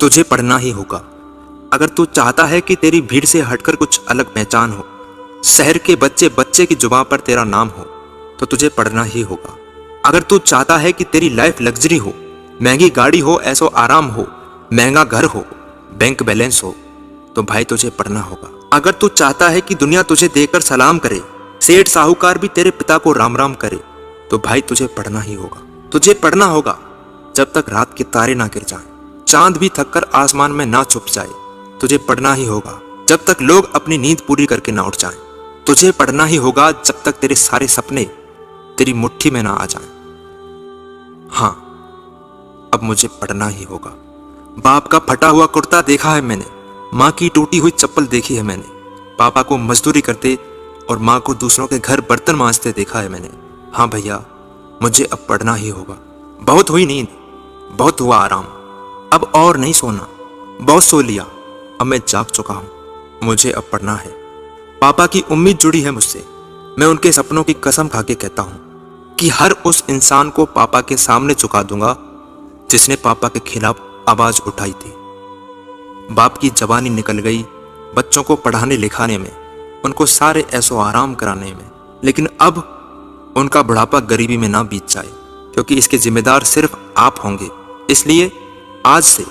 तुझे पढ़ना ही होगा। अगर तू चाहता है कि तेरी भीड़ से हटकर कुछ अलग पहचान हो, शहर के बच्चे बच्चे की जुबान पर तेरा नाम हो, तो तुझे पढ़ना ही होगा। अगर तू चाहता है कि तेरी लाइफ लग्जरी हो, महंगी गाड़ी हो, ऐसो आराम हो, महंगा घर हो, बैंक बैलेंस हो, तो भाई तुझे पढ़ना होगा। अगर तू चाहता है कि दुनिया तुझे देखकर सलाम करे, सेठ साहूकार भी तेरे पिता को राम राम करे, तो भाई तुझे पढ़ना ही होगा। तुझे पढ़ना होगा जब तक रात के तारे ना गिर जाएं, चांद भी थककर आसमान में ना छुप जाए। तुझे पढ़ना ही होगा जब तक लोग अपनी नींद पूरी करके ना उठ जाएं। तुझे पढ़ना ही होगा जब तक तेरे सारे सपने तेरी मुट्ठी में ना आ जाएं। हाँ, अब मुझे पढ़ना ही होगा। बाप का फटा हुआ कुर्ता देखा है मैंने, माँ की टूटी हुई चप्पल देखी है मैंने, पापा को मजदूरी करते और माँ को दूसरों के घर बर्तन मांजते देखा है मैंने। हाँ भैया, मुझे अब पढ़ना ही होगा। बहुत हुई नींद, बहुत हुआ आराम, अब और नहीं सोना, बहुत सो लिया, अब मैं जाग चुका हूँ। मुझे अब पढ़ना है। पापा की उम्मीद जुड़ी है मुझसे। मैं उनके सपनों की कसम खा के कहता हूँ कि हर उस इंसान को पापा के सामने झुका दूंगा जिसने पापा के खिलाफ आवाज उठाई थी। बाप की जवानी निकल गई बच्चों को पढ़ाने लिखाने में, उनको सारे ऐसो आराम कराने में, लेकिन अब उनका बुढ़ापा गरीबी में ना बीत जाए, क्योंकि इसके जिम्मेदार सिर्फ आप होंगे। इसलिए आज से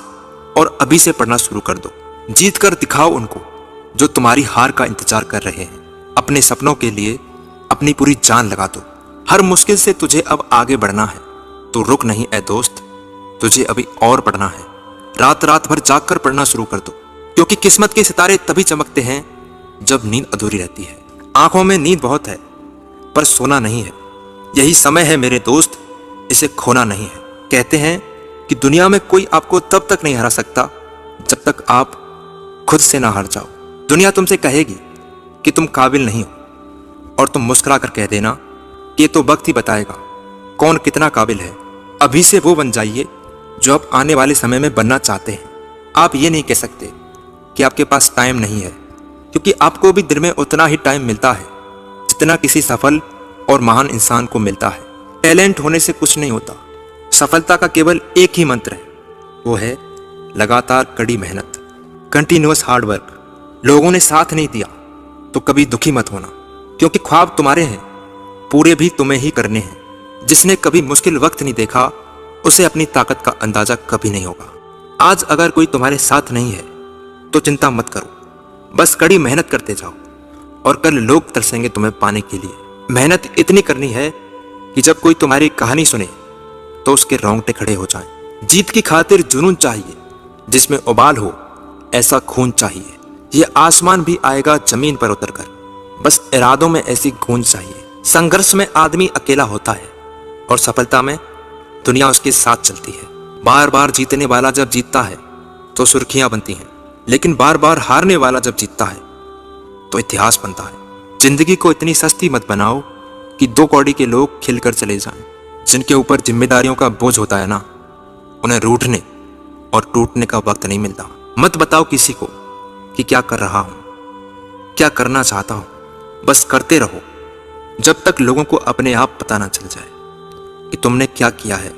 और अभी से पढ़ना शुरू कर दो। जीत कर दिखाओ उनको जो तुम्हारी हार का इंतजार कर रहे हैं। अपने सपनों के लिए अपनी पूरी जान लगा दो। हर मुश्किल से तुझे अब आगे बढ़ना है, तो रुक नहीं ऐ दोस्त, तुझे अभी और पढ़ना है। रात रात भर जाग कर पढ़ना शुरू कर दो, क्योंकि किस्मत के सितारे तभी चमकते हैं जब नींद अधूरी रहती है। आंखों में नींद बहुत है पर सोना नहीं है। यही समय है मेरे दोस्त, इसे खोना नहीं है। कहते हैं कि दुनिया में कोई आपको तब तक नहीं हरा सकता जब तक आप खुद से ना हार जाओ। दुनिया तुमसे कहेगी कि तुम काबिल नहीं हो, और तुम मुस्कुरा कर कह देना कि ये तो वक्त ही बताएगा कौन कितना काबिल है। अभी से वो बन जाइए जो आप आने वाले समय में बनना चाहते हैं। आप ये नहीं कह सकते कि आपके पास टाइम नहीं है, क्योंकि आपको भी दिन में उतना ही टाइम मिलता है जितना किसी सफल और महान इंसान को मिलता है। टैलेंट होने से कुछ नहीं होता। सफलता का केवल एक ही मंत्र है, वो है लगातार कड़ी मेहनत, कंटिन्यूअस हार्ड वर्क। लोगों ने साथ नहीं दिया तो कभी दुखी मत होना, क्योंकि ख्वाब तुम्हारे हैं, पूरे भी तुम्हें ही करने हैं। जिसने कभी मुश्किल वक्त नहीं देखा उसे अपनी ताकत का अंदाजा कभी नहीं होगा। आज अगर कोई तुम्हारे साथ नहीं है तो चिंता मत करो, बस कड़ी मेहनत करते जाओ और कल लोग तरसेंगे तुम्हें पाने के लिए। मेहनत इतनी करनी है कि जब कोई तुम्हारी कहानी सुने तो उसके रोंगटे खड़े हो जाएं। जीत की खातिर जुनून चाहिए, जिसमें उबाल हो ऐसा खून चाहिए। ये आसमान भी आएगा जमीन पर उतरकर, बस इरादों में ऐसी गूंज चाहिए। संघर्ष में आदमी अकेला होता है और सफलता में दुनिया उसके साथ चलती है। बार बार जीतने वाला जब जीतता है तो सुर्खियां बनती हैं, लेकिन बार बार हारने वाला जब जीतता है तो इतिहास बनता है। जिंदगी को इतनी सस्ती मत बनाओ कि दो कौड़ी के लोग खिलकर चले जाएं। जिनके ऊपर जिम्मेदारियों का बोझ होता है ना, उन्हें रूठने और टूटने का वक्त नहीं मिलता। मत बताओ किसी को कि क्या कर रहा हूं, क्या करना चाहता हूं। बस करते रहो जब तक लोगों को अपने आप पता ना चल जाए कि तुमने क्या किया है